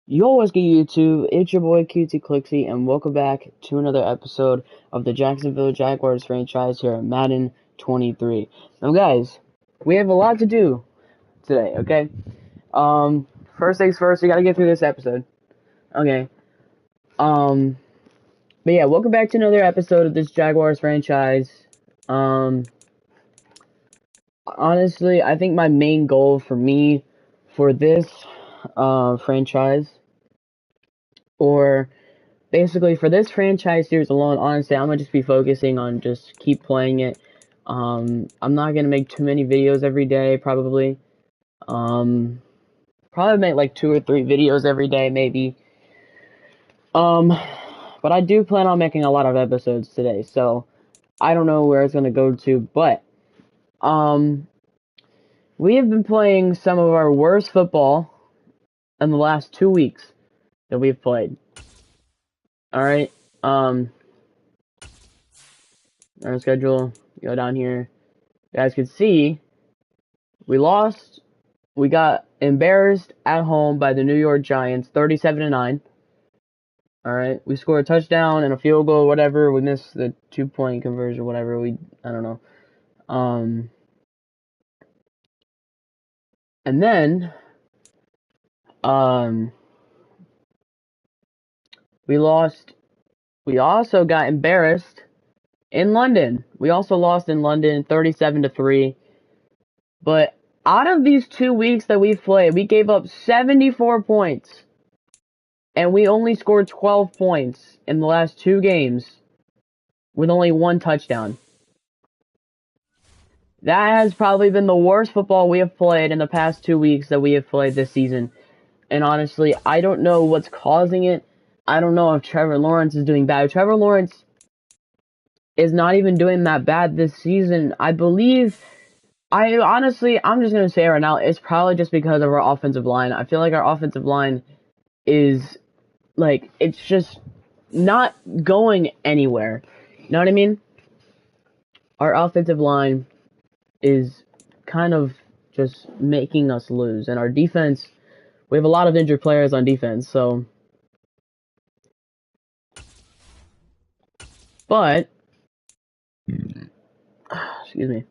Yo, what's good, YouTube? It's your boy QT Clixy, and welcome back to another episode of the Jacksonville Jaguars franchise here at Madden 23. Now, guys, we have a lot to do today, okay? First things first, we gotta get through this episode, okay? Um, but yeah, welcome back to another episode of this Jaguars franchise. Um, Honestly, I think my main goal for this, franchise, or basically, for this franchise series alone, honestly, I'm gonna just be focusing on just keep playing it. I'm not gonna make too many videos every day, probably. Um, Probably make like 2 or 3 videos every day, maybe. Um, but I do plan on making a lot of episodes today, so I don't know where it's gonna go to, but um, we have been playing some of our worst football in the last 2 weeks that we've played. All right. Our schedule. Go down here. You guys can see we lost. We got embarrassed at home by the New York Giants, 37-9. All right, we scored a touchdown and a field goal, whatever. We missed the 2-point conversion, whatever. I don't know. Um, and then um, we lost. We also got embarrassed in London. We also lost in London, 37-3. But out of these 2 weeks that we've played, we gave up 74 points. And we only scored 12 points in the last 2 games with only 1 touchdown. That has probably been the worst football we have played in the past 2 weeks that we have played this season. And honestly, I don't know what's causing it. I don't know if Trevor Lawrence is doing bad. Trevor Lawrence is not even doing that bad this season. I'm just going to say it right now, it's probably just because of our offensive line. I feel like our offensive line is, it's just not going anywhere. You know what I mean? Our offensive line is kind of just making us lose. And our defense, we have a lot of injured players on defense, so. But, excuse me.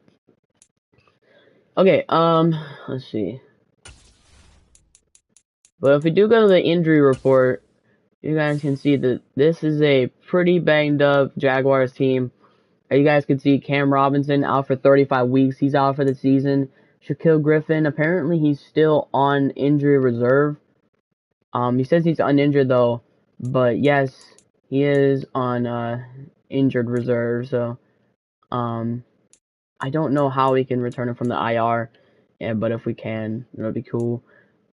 Okay, let's see. But if we do go to the injury report, you guys can see that this is a pretty banged up Jaguars team. You guys can see Cam Robinson out for 35 weeks. He's out for the season. Shaquille Griffin, apparently he's still on injury reserve. He says he's uninjured though, but yes, he is on injured reserve. So, I don't know how we can return him from the IR, but if we can, that would be cool.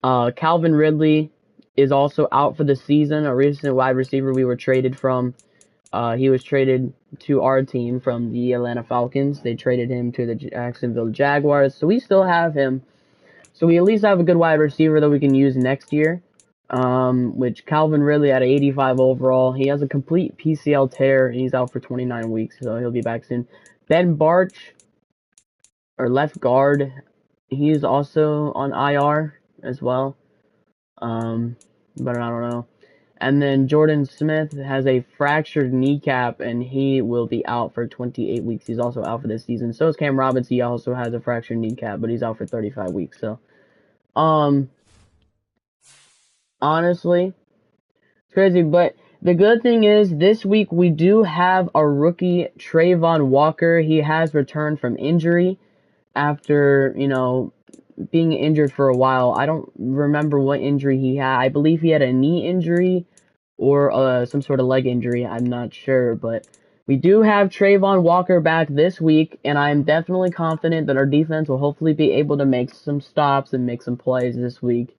Calvin Ridley is also out for the season. A recent wide receiver we were traded from. He was traded to our team from the Atlanta Falcons. They traded him to the Jacksonville Jaguars, so we still have him. So we at least have a good wide receiver that we can use next year. Which Calvin Ridley at 85 overall. He has a complete PCL tear, and he's out for 29 weeks, so he'll be back soon. Ben Barch, or left guard, he's also on IR as well. But I don't know. And then Jordan Smith has a fractured kneecap, and he will be out for 28 weeks. He's also out for this season. So is Cam Robinson. He also has a fractured kneecap, but he's out for 35 weeks. So, honestly, it's crazy. But the good thing is, this week we do have a rookie, Trayvon Walker. He has returned from injury after, being injured for a while. I don't remember what injury he had. I believe he had a knee injury or some sort of leg injury. I'm not sure, but we do have Trayvon Walker back this week, and I'm definitely confident that our defense will hopefully be able to make some stops and make some plays this week.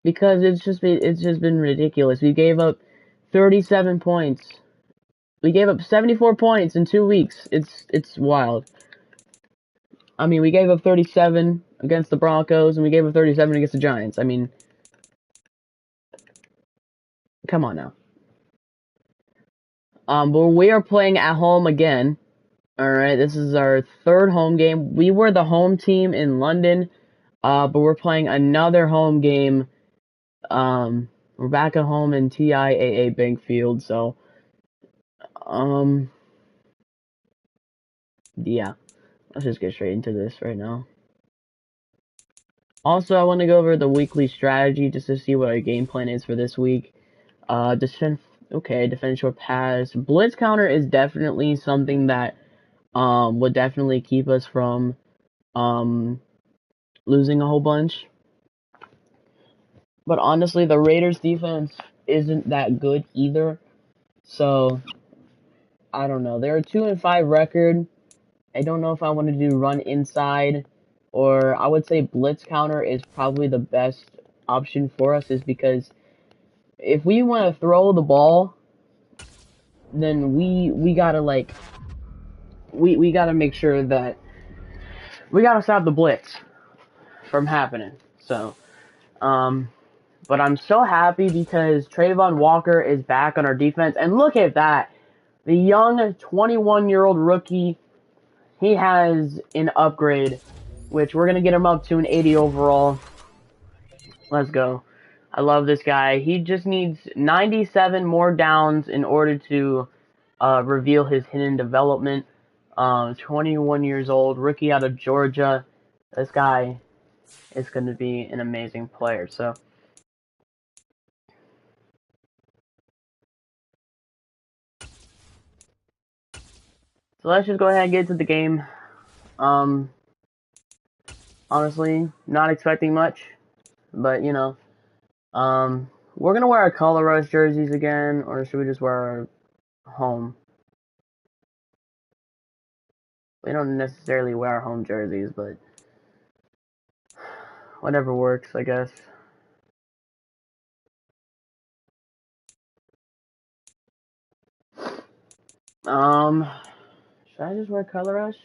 Because it's just been ridiculous. We gave up 37 points. We gave up 74 points in 2 weeks. It's wild. I mean, we gave up 37 against the Broncos, and we gave up 37 against the Giants. I mean, come on now. But we are playing at home again. All right, this is our third home game. We were the home team in London. But we're playing another home game. We're back at home in TIAA Bank Field, so yeah, let's just get straight into this right now. Also, I want to go over the weekly strategy just to see what our game plan is for this week. Defend short pass. Blitz counter is definitely something that would definitely keep us from losing a whole bunch. But honestly, the Raiders defense isn't that good either. So I don't know. They're a 2-5 record. I don't know if I want to do run inside, or I would say blitz counter is probably the best option for us, is because if we want to throw the ball, then we gotta we gotta make sure that we gotta stop the blitz from happening. So but I'm so happy because Trayvon Walker is back on our defense, and look at that, the young 21-year-old rookie. He has an upgrade, which we're going to get him up to an 80 overall. Let's go. I love this guy. He just needs 97 more downs in order to reveal his hidden development. 21 years old, rookie out of Georgia. This guy is going to be an amazing player. So let's just go ahead and get to the game. Honestly, not expecting much, but you know, we're gonna wear our color rush jerseys again, or should we just wear our home? We don't necessarily wear our home jerseys, but whatever works, I guess. Should I just wear color rush?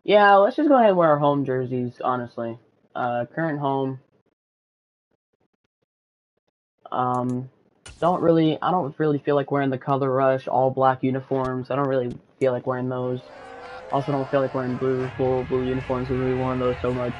Yeah, let's just go ahead and wear our home jerseys, honestly. Current home. I don't really feel like wearing the color rush, all black uniforms. I don't really feel like wearing those. Also don't feel like wearing full blue uniforms because we've worn those so much.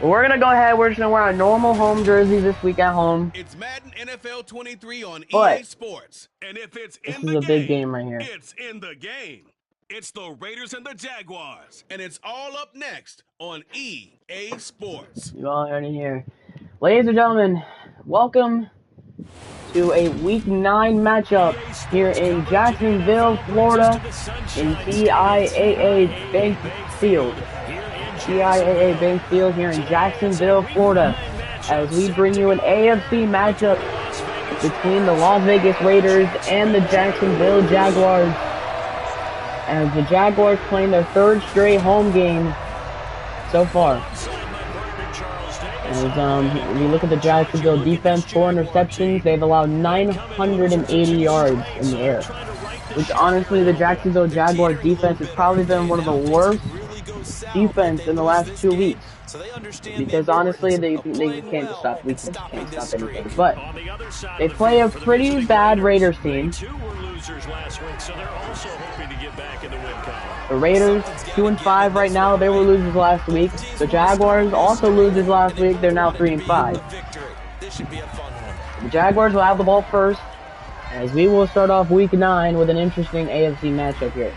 But we're gonna go ahead, we're just gonna wear our normal home jerseys this week at home. It's Madden NFL 23 on But EA Sports. And if it's this in is the a big game right here. It's in the game. It's the Raiders and the Jaguars. And it's all up next on EA Sports. You all heard it here. Ladies and gentlemen, welcome to a Week 9 matchup here in Jacksonville, Florida, in TIAA Bank Field. TIAA Bank Field here in Jacksonville, Florida, as we bring you an AFC matchup between the Las Vegas Raiders and the Jacksonville Jaguars. As the Jaguars playing their third straight home game so far. As we look at the Jacksonville defense, 4 interceptions. They've allowed 980 yards in the air. Which honestly, the Jacksonville Jaguars defense has probably been one of the worst defense in the last 2 weeks. Because honestly, they can't just stop. We can't stop anything. But they play a pretty bad Raiders team. The Raiders 2-5 right now. They were losers last week. The Jaguars also losers last week. They're now 3-5. The Jaguars will have the ball first, as we will start off Week 9 with an interesting AFC matchup here.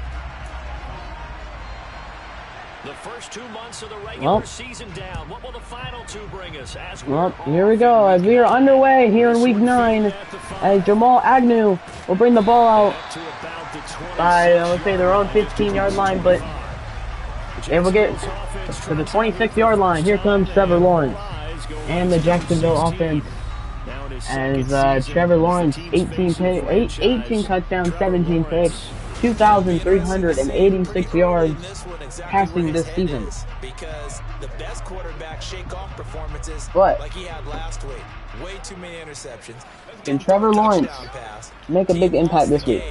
The first 2 months of the regular season down. What will the final 2 bring us? Well, here we go, as we are underway here in Week 9, as Jamal Agnew will bring the ball out by, let's say, their own 15-yard line, but they will get to the 26-yard line. Here comes Trevor Lawrence and the Jacksonville offense, as Trevor Lawrence, 18 touchdowns, 17 picks, 2,386 yards passing this season. Because the best quarterback shake off performances but like he had last week. Way too many interceptions. Can Trevor Lawrence make a big impact this week?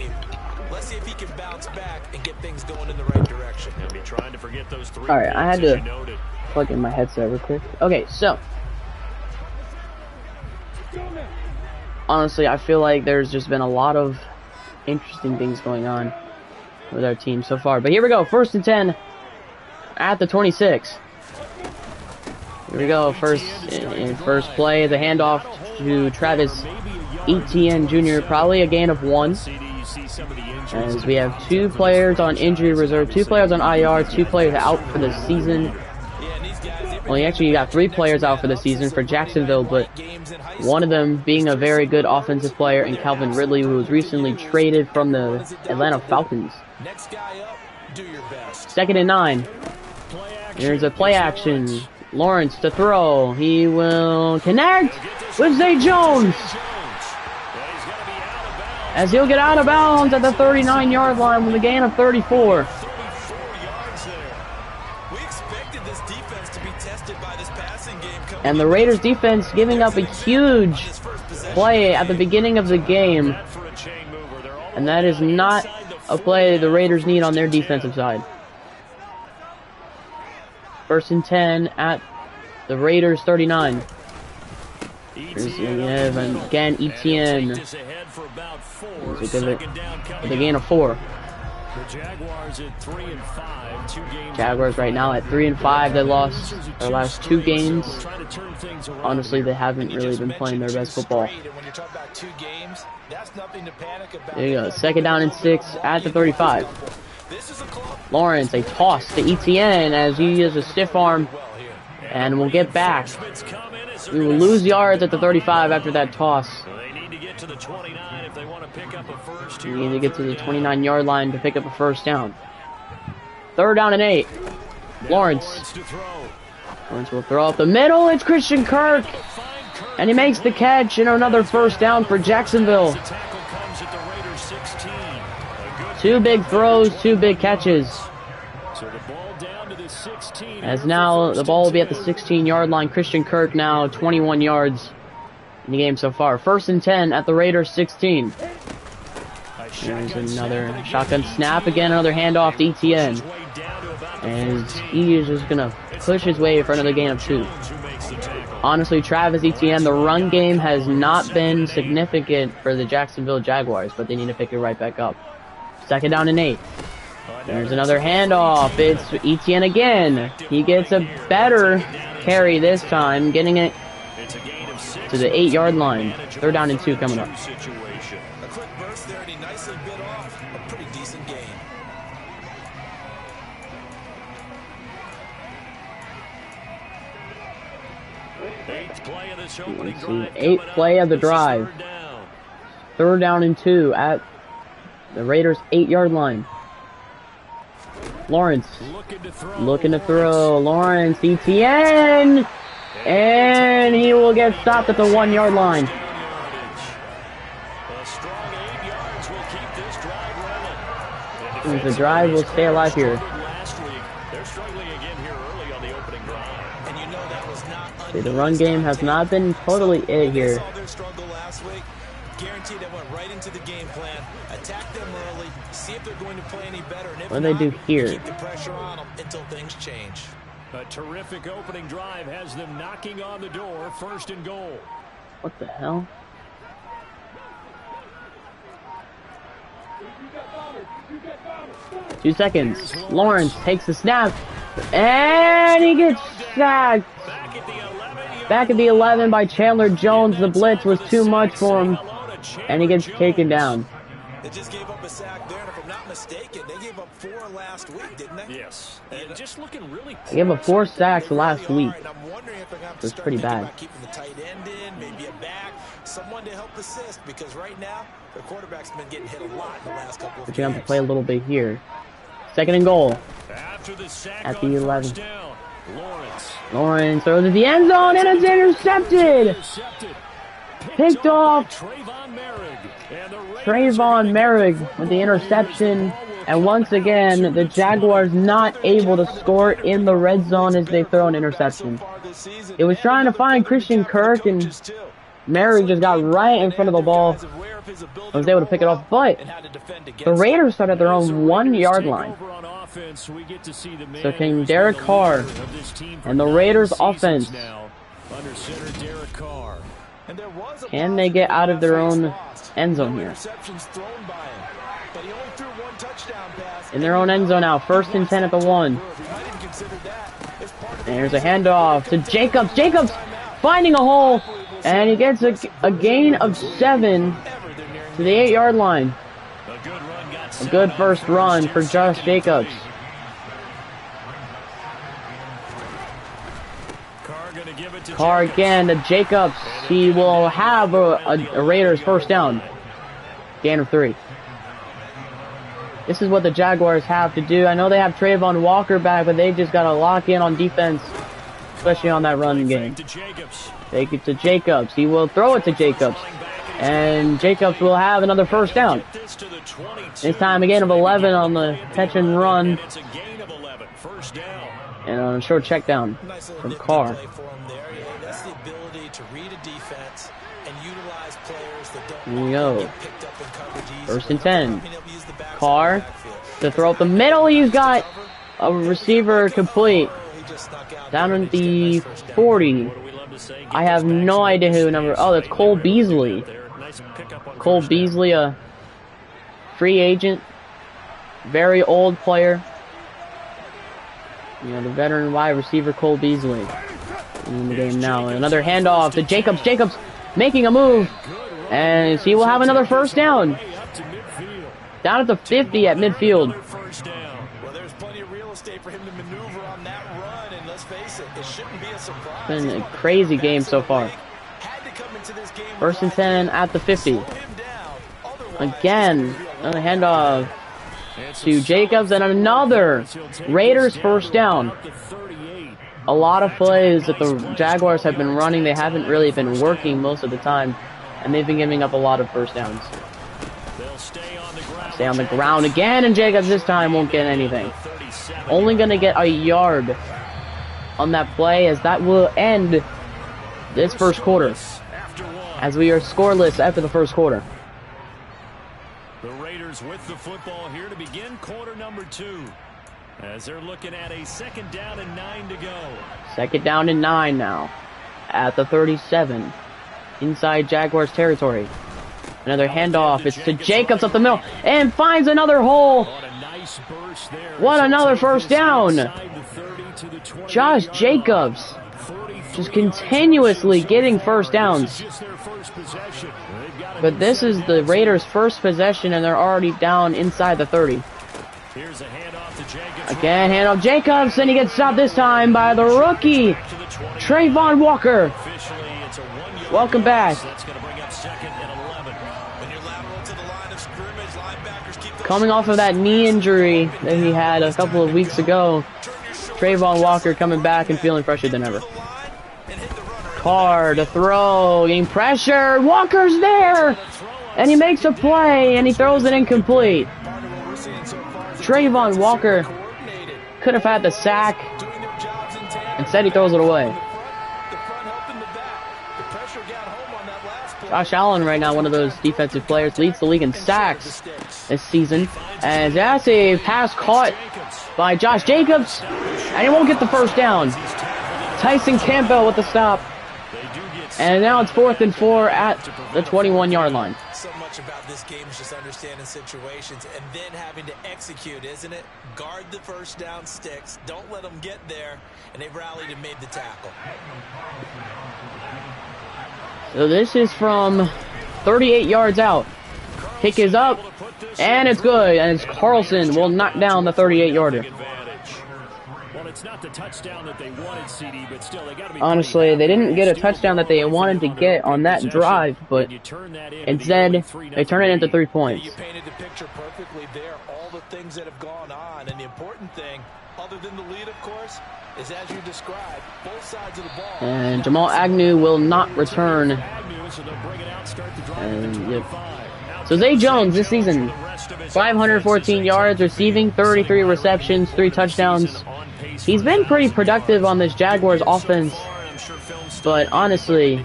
Let's see if he can bounce back and get things going in the right direction. He'll be trying to forget those 3. Alright, I had to plug in my headset real quick. Okay, so honestly, I feel like there's just been a lot of interesting things going on with our team so far. But here we go, 1st and 10 at the 26. Here we go, first play, the handoff to Travis Etienne Jr., probably a gain of 1. As we have 2 players on injury reserve, 2 players on IR, 2 players out for the season. Well, actually, you got 3 players out for the season for Jacksonville, but one of them being a very good offensive player, and Calvin Ridley, who was recently traded from the Atlanta Falcons. 2nd and 9. Here's a play action. Lawrence to throw. He will connect with Zay Jones, as he'll get out of bounds at the 39-yard line with a gain of 34. And the Raiders defense giving up a huge play at the beginning of the game. And that is not a play the Raiders need on their defensive side. 1st and 10 at the Raiders 39. Here's again Etienne with a gain of 4. The Jaguars at 3 and 5, 2 games. Jaguars right now at 3 and 5. They lost their last 2 games. Honestly, they haven't really been playing their best football. There you go. 2nd down and 6 at the 35. Lawrence, a toss to Etienne as he is a stiff arm, and we'll get back. We will lose yards at the 35 after that toss. They need to get to the 29 if they want to pick up a first. We need to get to the 29-yard line to pick up a 1st down. 3rd down and 8. Lawrence will throw up the middle. It's Christian Kirk, and he makes the catch, and another 1st down for Jacksonville. 2 big throws, 2 big catches. As now the ball will be at the 16-yard line. Christian Kirk now 21 yards in the game so far. 1st and 10 at the Raiders 16. There's another shotgun snap again, another handoff to Etienne. And he is just going to push his way for another gain of 2. Honestly, Travis Etienne, the run game has not been significant for the Jacksonville Jaguars, but they need to pick it right back up. 2nd down and 8. There's another handoff. It's Etienne again. He gets a better carry this time, getting it to the 8-yard line. 3rd down and 2 coming up. A quick burst there, and he nicely bit off a pretty decent gain. Eighth play of the drive. 3rd down and 2 at the Raiders' 8-yard line. Lawrence looking to throw. Lawrence, Etienne, and he will get stopped at the 1-yard line. The drive will stay alive here. See, the run game has not been totally it here. Guaranteed they went right into the game plan, attack them early, see if they're going to play any better, and if what do they do here? Keep the pressure on them until things change. A terrific opening drive has them knocking on the door. 1st and goal. What the hell? Two seconds. Lawrence takes the snap, and he gets sacked. Back at the 11 by Chandler Jones. The blitz was too much for him, and he gets taken down. They just gave up a sack there, and if I'm not mistaken, they gave up 4 last week, didn't they? Yes. And just looking really they gave up 4 sacks last week. It's pretty bad. Keeping the tight end in, maybe a back, someone to help assist, because right now the quarterback's been getting hit a lot in the last couple of games. But you have to play a little bit here. 2nd and goal at the 11. Lawrence throws at the end zone, and it's intercepted. Picked off. Trayvon Merrick with the interception. And once again, the Jaguars not able to score in the red zone as they throw an interception. It was trying to find Christian Kirk, and Merrick just got right in front of the ball. I was able to pick it off, but the Raiders started their own 1-yard line. So came Derek Carr and the Raiders offense. Can they get out of their own end zone here? In their own end zone now. 1st and 10 at the 1. And here's a handoff to Jacobs. Jacobs finding a hole. And he gets a gain of 7 to the 8-yard line. A good first run for Josh Jacobs. Carr again to Jacobs. He will have a Raiders first down. Gain of 3. This is what the Jaguars have to do. I know they have Trayvon Walker back, but they just got to lock in on defense, especially on that run game. Take it to Jacobs. He will throw it to Jacobs. And Jacobs will have another first down. This time a gain of 11 on the catch and run. And on a short check down from Carr. Here we go. 1st and 10. Carr to throw up the middle. He's got a receiver complete. Down at the 40. I have no idea who number. Oh, that's Cole Beasley. Cole Beasley, a free agent. Very old player. You know, the veteran wide receiver Cole Beasley in the game now. Another handoff to Jacobs. Jacobs making a move. And he will have another first down. Down at the 50 at midfield. Well, there's plenty of real estate for him to maneuver on that run, and let's face it, it shouldn't be a surprise. Been a crazy game so far. 1st and 10 at the 50. Again, another handoff to Jacobs and another Raiders first down. A lot of plays that the Jaguars have been running, they haven't really been working most of the time, and they've been giving up a lot of first downs. Stay on the ground again, and Jacobs this time won't get anything. Only going to get a yard on that play, as that will end this first quarter, as we are scoreless after the first quarter. The Raiders with the football here to begin quarter number 2, as they're looking at a 2nd down and 9 to go. 2nd down and 9 now at the 37, inside Jaguars territory. Another handoff. It's to Jacobs up the middle and finds another hole. What another first down. Josh Jacobs just continuously getting first downs. But this is the Raiders' first possession, and they're already down inside the 30. Again, handoff Jacobs, and he gets stopped this time by the rookie, Trayvon Walker. Welcome back. Coming off of that knee injury that he had a couple of weeks ago, Trayvon Walker coming back and feeling fresher than ever. Carr to throw, getting pressure. Walker's there, and he makes a play, and he throws it incomplete. Trayvon Walker could have had the sack. Instead, he throws it away. Josh Allen right now, one of those defensive players, leads the league in sacks this season. And that's a pass caught by Josh Jacobs, and he won't get the first down. Tyson Campbell with the stop. And now it's 4th and 4 at the 21-yard line. So much about this game is just understanding situations and then having to execute, isn't it? Guard the first down sticks. Don't let them get there. And they've rallied and made the tackle. So this is from 38 yards out. Kick is up, and it's good. And it's Carlson will knock down the 38-yarder. It's not the touchdown that they wanted, CD, but still they got to be. Honestly, they didn't get a touchdown that they wanted to get on that drive, but instead they turn it into 3 points. You painted the picture perfectly there. All the things that have gone on, and the important thing, other than the lead, of course, is as you described, both sides of the ball. And Jamal Agnew will not return. And yep. So Zay Jones this season, 514 yards receiving, 33 receptions, 3 touchdowns. He's been pretty productive on this Jaguars offense, but honestly,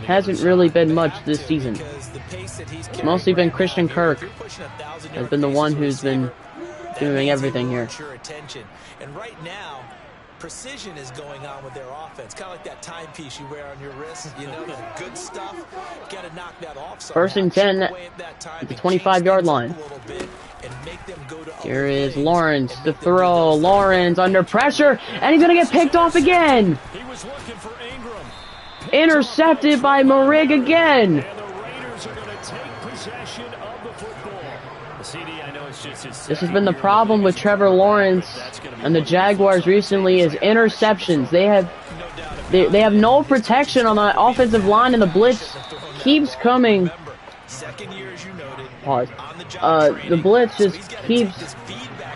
hasn't really been much this season. It's mostly been Christian Kirk has been the one who's been doing everything here. And right now, precision is going on with their offense. Kind of like that timepiece you wear on your wrist. You know, the good stuff. Got to knock that off somehow. First and 10 at the 25-yard line. Here is Lawrence to throw. Lawrence under pressure, and he's going to get picked off again. He was looking for Ingram. Intercepted by Morig again. And the Raiders are going to take possession of the football. The CD, I know it's just his This has been the problem with Trevor Lawrence and the Jaguars recently is interceptions. They have no protection on the offensive line, and the blitz keeps coming. Pause. The blitz just keeps,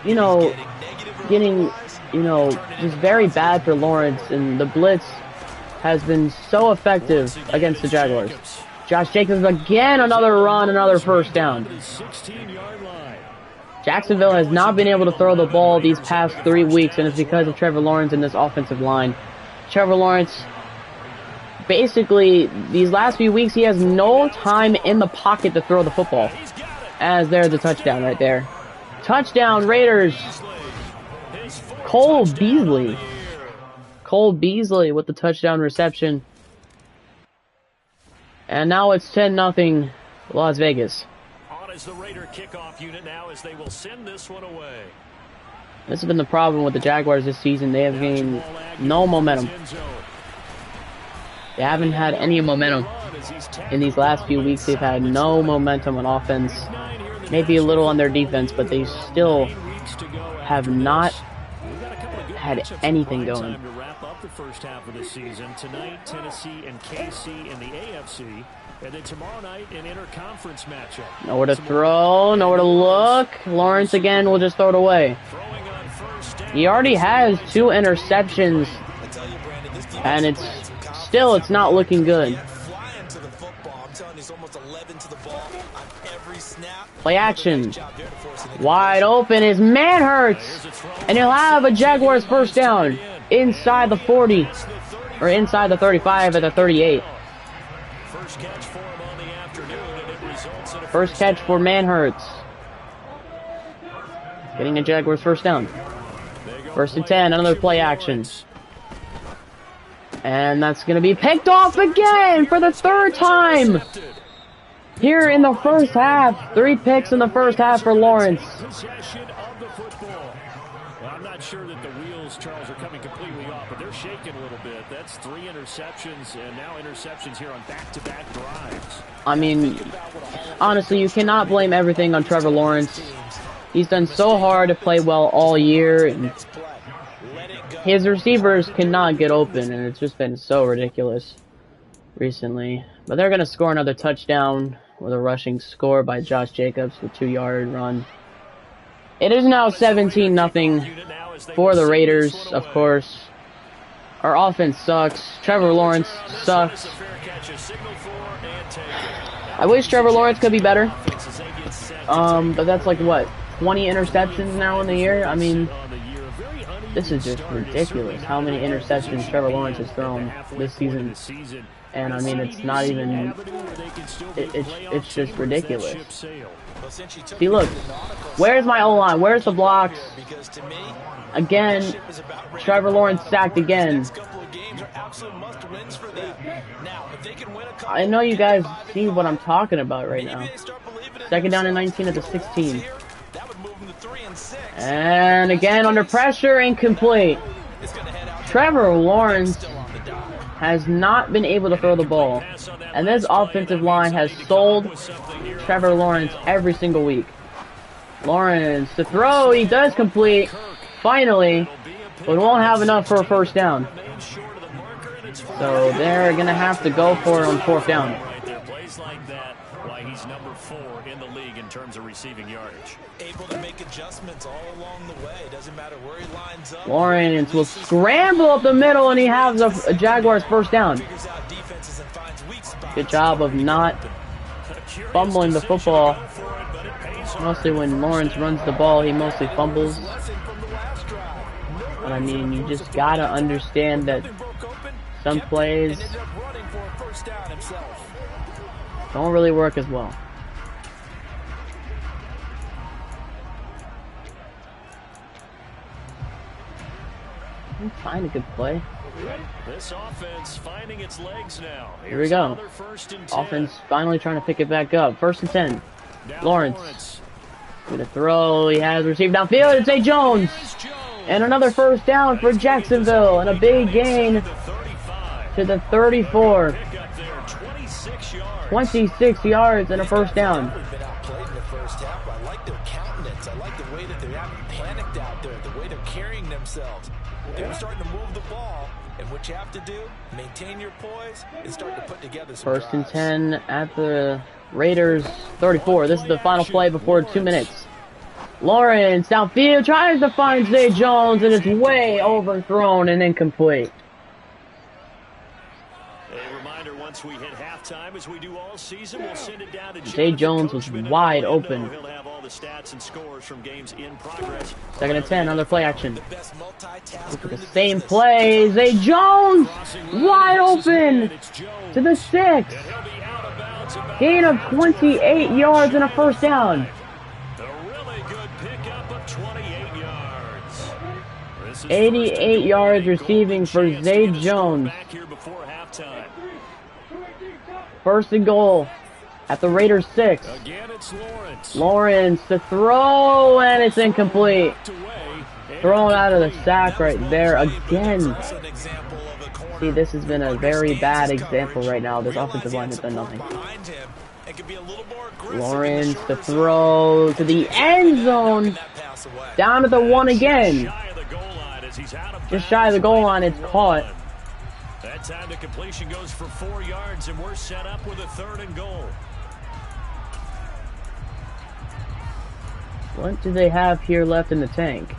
you know, getting, you know, just very bad for Lawrence, and the blitz has been so effective against the Jaguars. Josh Jacobs again, another run, another first down. Jacksonville has not been able to throw the ball these past 3 weeks, and it's because of Trevor Lawrence and this offensive line. Trevor Lawrence, basically, these last few weeks, he has no time in the pocket to throw the football. As there's a touchdown right there. Touchdown, Raiders. Cole Beasley. Cole Beasley with the touchdown reception. And now it's 10-0 Las Vegas. On is the Raider kickoff unit now as they will send this one away. This has been the problem with the Jaguars this season. They have gained no momentum. They haven't had any momentum in these last few weeks. They've had no momentum on offense. Maybe a little on their defense, but they still have not had anything going. Time to wrap up the first half of the season. Tonight, Tennessee and KC in the AFC. And then tomorrow night, an interconference matchup. Nowhere to throw, nowhere to look. Lawrence again will just throw it away. He already has 2 interceptions, and it's not looking good. Play action. Wide open is Manhurts, and he'll have a Jaguars first down inside the 40, or inside the 35 at the 38. First catch for Manhurts. Getting a Jaguars first down. First and 10, another play action. And that's going to be picked off again for the 3rd time. Here in the first half. 3 picks in the first half for Lawrence. I'm not sure that the wheels, Charles, are coming completely off, but they're shaking a little bit. That's 3 interceptions, and now interceptions here on back-to-back drives. I mean, honestly, you cannot blame everything on Trevor Lawrence. He's done so hard to play well all year, and his receivers cannot get open, and it's just been so ridiculous recently. But they're going to score another touchdown with a rushing score by Josh Jacobs, the 2-yard run. It is now 17-0 for the Raiders, of course. Our offense sucks. Trevor Lawrence sucks. I wish Trevor Lawrence could be better. But that's like, what, 20 interceptions now in the year? I mean, this is just ridiculous how many interceptions Trevor Lawrence has thrown this season. And I mean, it's not even, it's just ridiculous. See, look, where's my O-line? Where's the blocks? Again, Trevor Lawrence sacked again. I know you guys see what I'm talking about right now. 2nd down and 19 at the 16. And again, under pressure, incomplete. Trevor Lawrence has not been able to throw the ball. And this offensive line has sold Trevor Lawrence every single week. Lawrence to throw, he does complete, finally, but won't have enough for a first down. So they're going to have to go for it on 4th down. Plays like that, why he's number 4 in the league in terms of receiving yardage. Able to make adjustments all along the way. Doesn't matter where he lines up. Lawrence will scramble up the middle, and he has a Jaguars first down. Good job of not fumbling the football. Mostly when Lawrence runs the ball, he mostly fumbles. But I mean, you just gotta understand that some plays don't really work as well. Find a good play. This offense finding its legs now. Here we go. Offense finally trying to pick it back up. 1st and 10. Lawrence. With a throw. He has received downfield. It's A. Jones. And another 1st down for Jacksonville. And a big gain to the 34. 26 yards and a 1st down. Been outplayed in the first half. I like their countenance. I like the way that they haven't panicked out there, the way they're carrying themselves. They're starting to move the ball, and what you have to do, maintain your poise and start to put together some 1st and drives. 10 at the Raiders 34. This is the final play before 2 minutes. Lawrence downfield tries to find Zay Jones, and it's way overthrown and incomplete. A reminder, once we hit halftime, as we do all season, we'll send it down to Zay Jones was wide open. He'll have all the stats and scores from games in progress. 2nd and 10, another play action. The best multitasker Look at in the the same business. play. Zay Jones wide open to the 6. Gain of 28 yards and a 1st down. A really good pickup of 28 yards. This is 88 yards receiving for Zay Jones. back here before halftime. 1st and goal at the Raiders 6. Again, it's Lawrence. Lawrence to throw, and it's incomplete. Thrown out of the sack right there again. That's an example of a corner. See, this has been a very bad example right now. This offensive line has done nothing. Behind him and can be a little more aggressive in the Lawrence to shorter zone. throw to the end zone. That pass away. Down to the 1 again. Shy of the goal line as he's out of Just shy of the goal line, it's caught. That time the completion goes for 4 yards, and we're set up with a 3rd and goal. What do they have here left in the tank?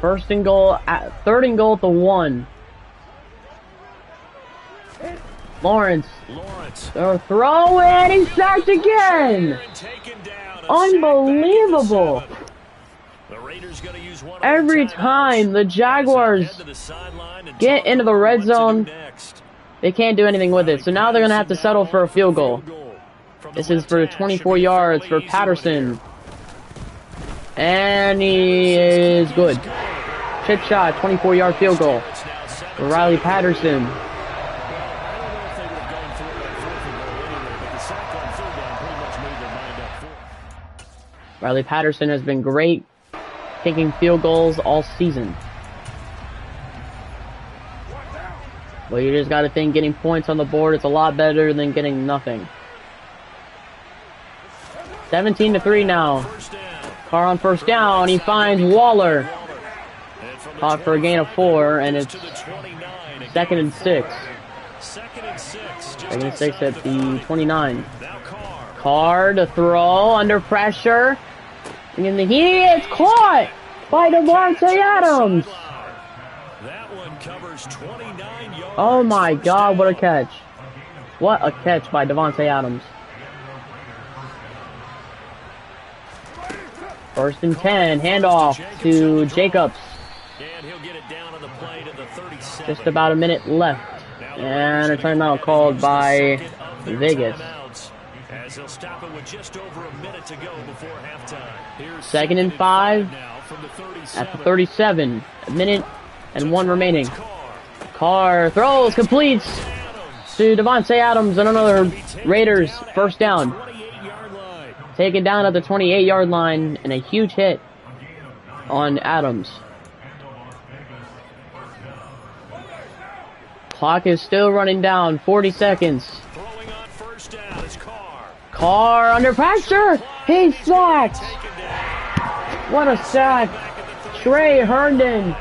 1st and goal, 3rd and goal at the 1. Lawrence, throw, and he's sacked again. Unbelievable. Every time the Jaguars get into the red zone, they can't do anything with it. So now they're going to have to settle for a field goal. This is for 24 yards for Patterson. And he is good. Chip shot, 24-yard field goal for Riley Patterson. Riley Patterson has been great kicking field goals all season. Well, you just got to think getting points on the board is a lot better than getting nothing. 17-3 now. Carr on 1st down. He finds Waller. Caught for a gain of 4, and it's 2nd and 6. 2nd and 6 at the 29. Carr to throw under pressure. And he is caught by Davante Adams. Oh my God, what a catch. What a catch by Davante Adams. 1st and 10, handoff to Jacobs. Just about a minute left. And a timeout called by Vegas. As he'll stop it with just over a minute to go before halftime. 2nd and 5 at the 37. A minute and 1 remaining. Carr throws, completes to Davante Adams and another Raiders 1st down. Taken down at the 28-yard line and a huge hit on Adams. Clock is still running down. 40 seconds. Carr under pressure. He's sacked. What a sack. Trey Herndon.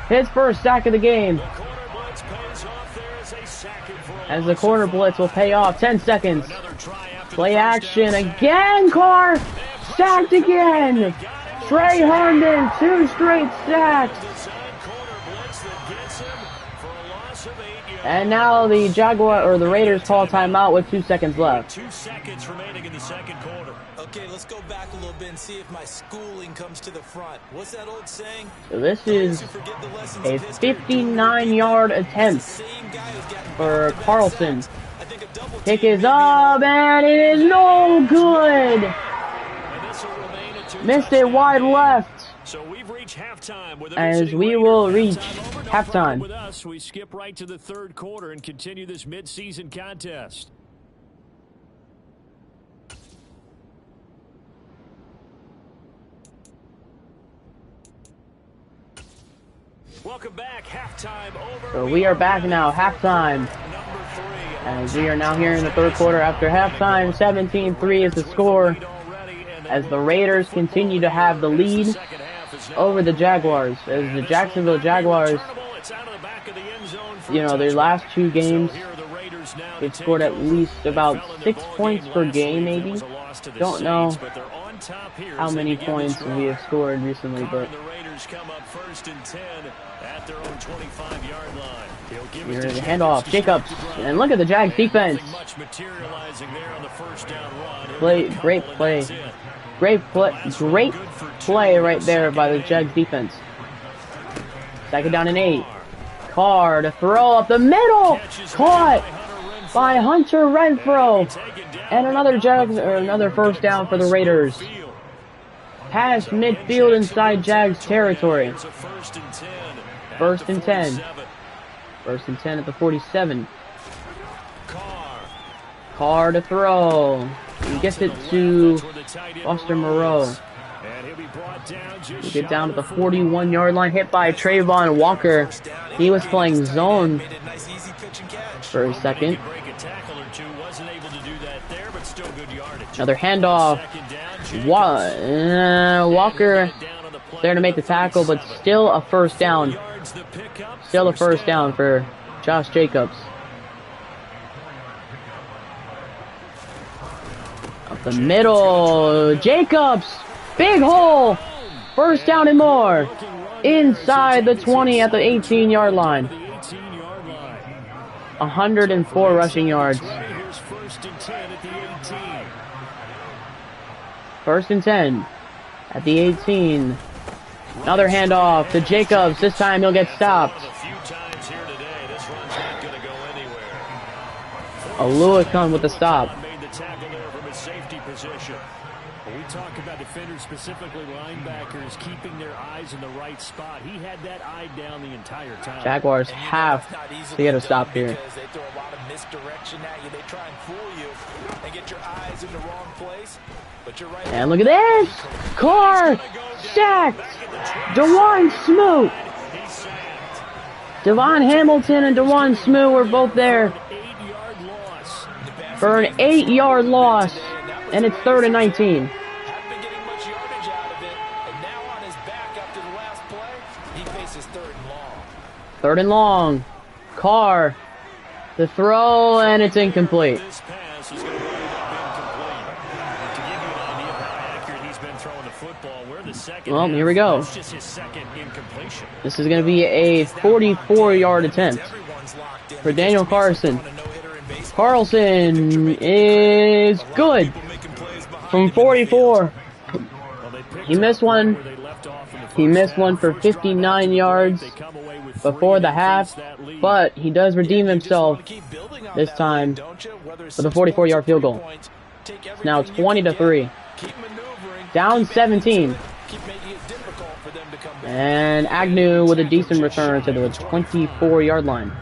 His 1st sack of the game. As the corner blitz will pay off. 10 seconds. Play action again. Carr sacked again. Trey Herndon, 2 straight sacks. And now the the Raiders call timeout with 2 seconds left. 2 seconds remaining in the 2nd quarter. Okay, let's go back a little bit and see if my schooling comes to the front. What's that old saying? So this is a 59-yard attempt for Carlson. Kick is up, and it is no good. Missed it wide left. reach halftime with as we will reach halftime. With us, we skip right to the third quarter and continue this mid-season contest. Welcome back. Halftime over. So we are back now, halftime. As we are now here in the third quarter after halftime. 17-3 is the score as the Raiders continue to have the lead over the Jaguars. As the Jacksonville Jaguars, you know, their last two games, they've scored at least about 6 points per game, maybe. Don't know how many points we have scored recently, but come up first and 10 at their own 25-yard line. Here's the handoff, Jacobs, and look at the Jags defense. Great play right there by the Jags defense. Second down and 8. Carr to throw up the middle, caught by Hunter Renfrow, and another first down for the Raiders. Past midfield inside Jags territory. First and 10. First and 10 at the 47. Carr to throw. He gets it to Foster Moreau. We get down to the 41-yard line, hit by Trayvon Walker. He was playing zone for a second. Another handoff. Walker there to make the tackle, but still a first down. Still a first down for Josh Jacobs. Up the middle, Jacobs, big hole, first down and more. Inside the 20 at the 18-yard line. 104 rushing yards. First and 10 at the 18. Another handoff to Jacobs. This time he'll get stopped. Aluakun with the stop. We talk about defenders, specifically linebackers, keeping their eyes in the right spot. He had that eye down the entire time. Jaguars have to get a stop here. They throw a lot of misdirection at you. They try and fool you and get your eyes in the wrong place. But you're right. And look at this! Carr sacked! DeJuan Smoot! Devon Hamilton and DeJuan Smoot were both there for an 8-yard loss. And it's 3rd and 19. Hadn't been getting much yardage out of it, and now on his back after the last play, he faces 3rd and long. 3rd and long. Carr, the throw, and it's incomplete. This pass is going to wind up incomplete. To give you an idea of how accurate he's been throwing the football, we're the second. Well, here we go. That's just his second incompletion. This is going to be a 44-yard attempt for Daniel Carlson. Carlson is good from 44. He missed one. He missed one for 59 yards before the half, but he does redeem himself this time for the 44-yard field goal. It's now 20-3. Down 17. And Agnew with a decent return to the 24-yard line.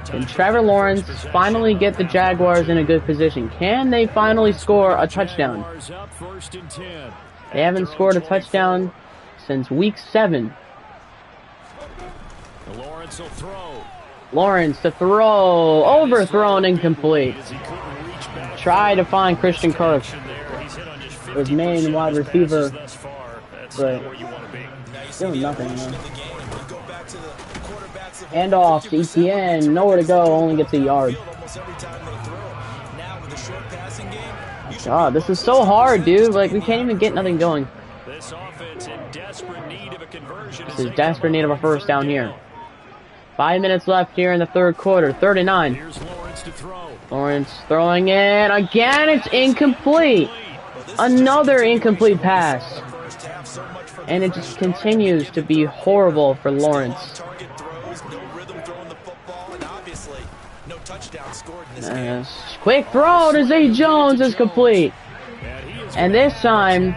Can Trevor Lawrence finally get the Jaguars in a good position? Can they finally score a touchdown? They haven't scored a touchdown since week 7. Lawrence to throw. Overthrown, incomplete. Try to find Christian Kirk, his main wide receiver, but still nothing, man. Handoff to ETN, nowhere to go, only gets a yard. God, this is so hard, dude. Like, we can't even get nothing going. This is desperate need of a first down here. 5 minutes left here in the third quarter. 3rd and 9. Lawrence throwing it again. It's incomplete. Another incomplete pass. And it just continues to be horrible for Lawrence. Quick throw to Zay Jones is complete. And this time,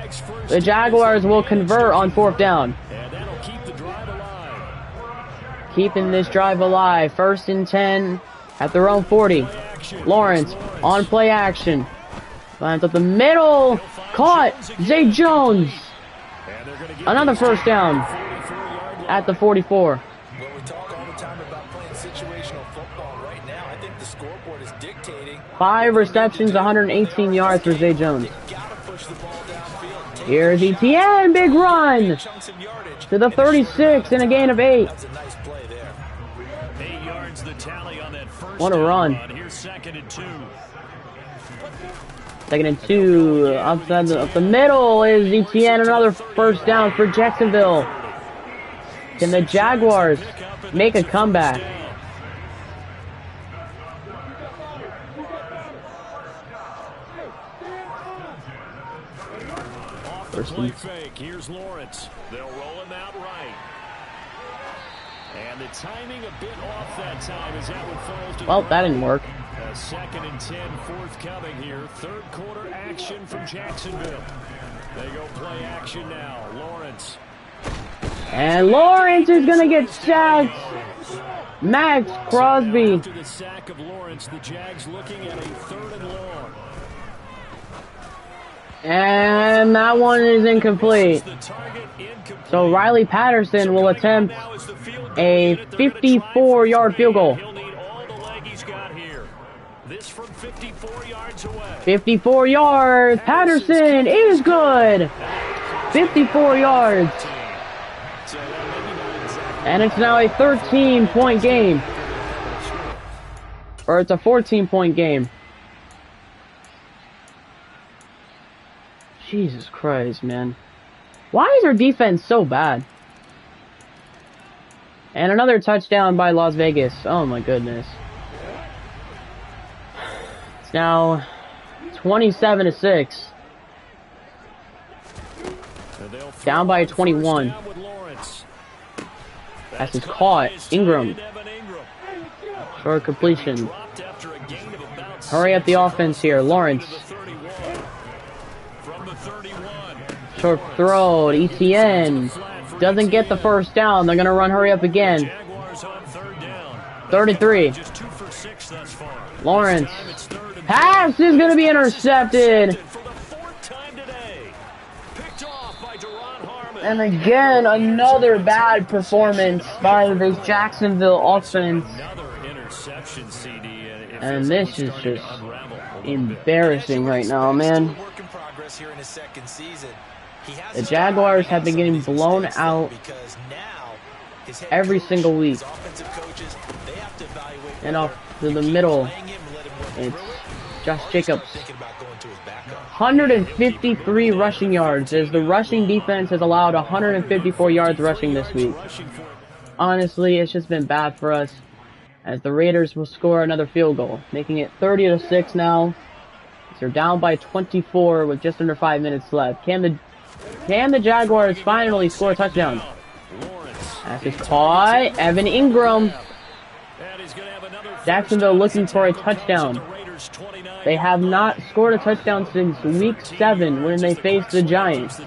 The Jaguars will convert on 4th down. And that'll keep the drive alive. Keeping this drive alive. 1st and 10 at their own 40. Lawrence on play action. Lines up the middle. Caught. Zay Jones. Another 1st down at the 44. Well, we talk all the time about playing situational football. Right now, I think the scoreboard is dictating. 5 receptions, 118 yards for Zay Jones. You gotta push the ball downfield. Here's ETN, big run Chunks of yardage. to the 36 and a gain of 8. That's a nice play there. 8 yards the tally on that first What a down run. Here's 2nd and 2. 2nd and 2, up the middle is ETN, another 1st down for Jacksonville. Can the Jaguars make a comeback? Play fake. Here's Lawrence. They'll roll him out right. And the timing a bit off that time as that one falls to Well, that didn't work. 2nd and 10 forthcoming here. 3rd quarter action from Jacksonville. They go play action now. Lawrence. And Lawrence is going to get sacked. Max Crosby. After the sack of Lawrence, the Jags looking at a 3rd and long. And that one is incomplete. So Riley Patterson will attempt a 54-yard field goal. He'll need all the leg he's got here. This from 54 yards away. 54 yards. Patterson is good. 54 yards. And it's now a 13-point game. Or it's a 14-point game. Jesus Christ, man. Why is our defense so bad? And another touchdown by Las Vegas. Oh my goodness. It's now 27-6. Down by 21. Pass is caught. Ingram. Short completion. Hurry up the offense here. Lawrence. Short throw. ETN. Doesn't get the 1st down. They're going to run hurry up again. 33. Lawrence. Pass is going to be intercepted. And again, another bad performance by this Jacksonville offense. And this is just embarrassing right now, man. The Jaguars have been getting blown out every single week. And off to the middle, it's Josh Jacobs. 153 rushing yards, as the rushing defense has allowed 154 yards rushing this week. Honestly, it's just been bad for us, as the Raiders will score another field goal, making it 30-6 now. They're down by 24 with just under 5 minutes left. Can the Jaguars finally score a touchdown? Pass is caught. Evan Ingram. Jacksonville looking for a touchdown. They have not scored a touchdown since week 7 when they faced the Giants.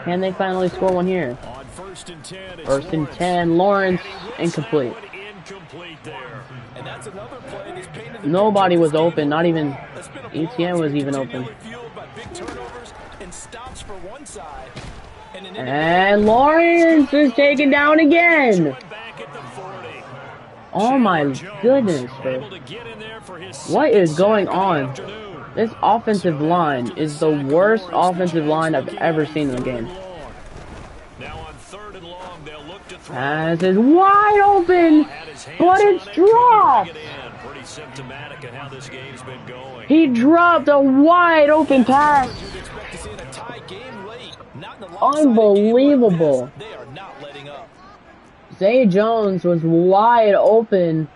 Can they finally score one here? 1st and 10. Lawrence, incomplete. Nobody was open, not even ETN was even open. And Lawrence is taken down again. Oh my goodness, bro. What is going on? This offensive line is the worst offensive line I've ever seen in the game. Pass is wide open, but it's dropped. He dropped a wide open pass. Unbelievable. Zay Jones was wide open,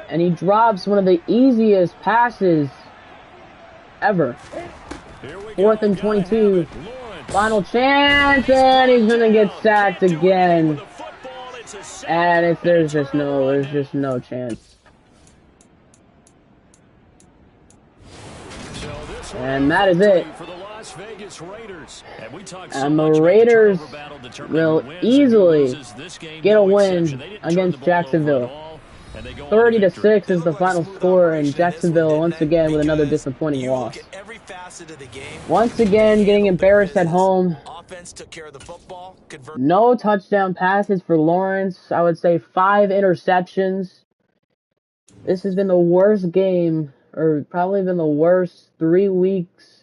and he drops one of the easiest passes ever. 4th and 22. Final chance, and he's gonna get sacked again. And there's just no chance. And that is it. Las Vegas Raiders. And we talked so And the much about Raiders turnover battle determining will who wins and who easily loses. This game, get a no exception. win They didn't turn the against ball over at Jacksonville. all, and they go on to 30-6 victory. is the final score, and Jacksonville once again with another disappointing loss. Once again getting embarrassed at home. No touchdown passes for Lawrence. I would say 5 interceptions. This has been the worst game, or probably been the worst 3 weeks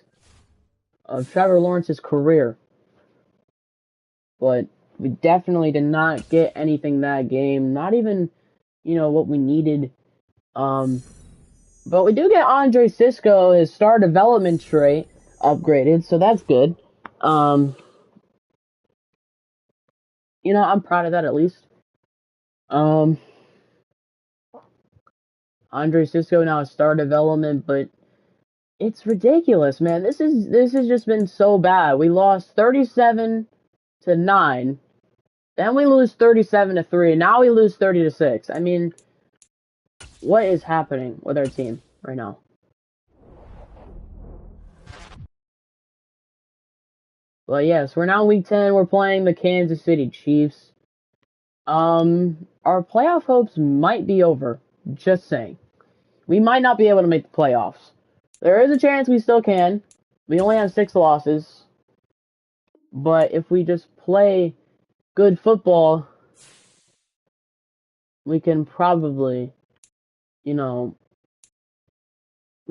of Trevor Lawrence's career. But we definitely did not get anything that game. Not even, what we needed. But we do get Andre Cisco, his star development trait, upgraded, so that's good. I'm proud of that at least. Andre Cisco now has star development, but it's ridiculous, man. This has just been so bad. We lost 37-9. Then we lose 37-3. Now we lose 30-6. I mean, what is happening with our team right now? Well, yes, we're now in week 10. We're playing the Kansas City Chiefs. Our playoff hopes might be over. Just saying. We might not be able to make the playoffs. There is a chance we still can. We only have 6 losses. But if we just play good football, we can probably, we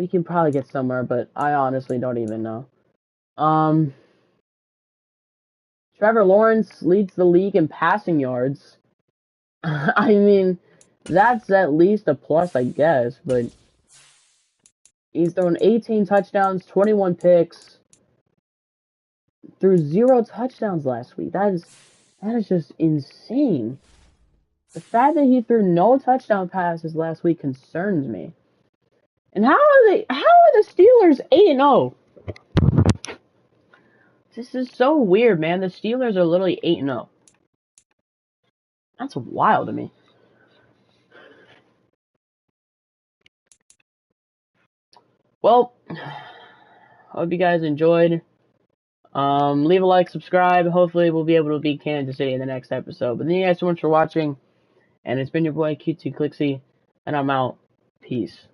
can probably get somewhere, but I honestly don't even know. Trevor Lawrence leads the league in passing yards. I mean, that's at least a plus, I guess, but he's thrown 18 touchdowns, 21 picks, threw 0 touchdowns last week. That is just insane. The fact that he threw no touchdown passes last week concerns me. And how are the Steelers 8-0? This is so weird, man. The Steelers are literally 8-0. That's wild to me. Well, hope you guys enjoyed. Leave a like, subscribe. Hopefully we'll be able to beat Kansas City in the next episode. But thank you guys so much for watching. And it's been your boy, QT Clixy. And I'm out. Peace.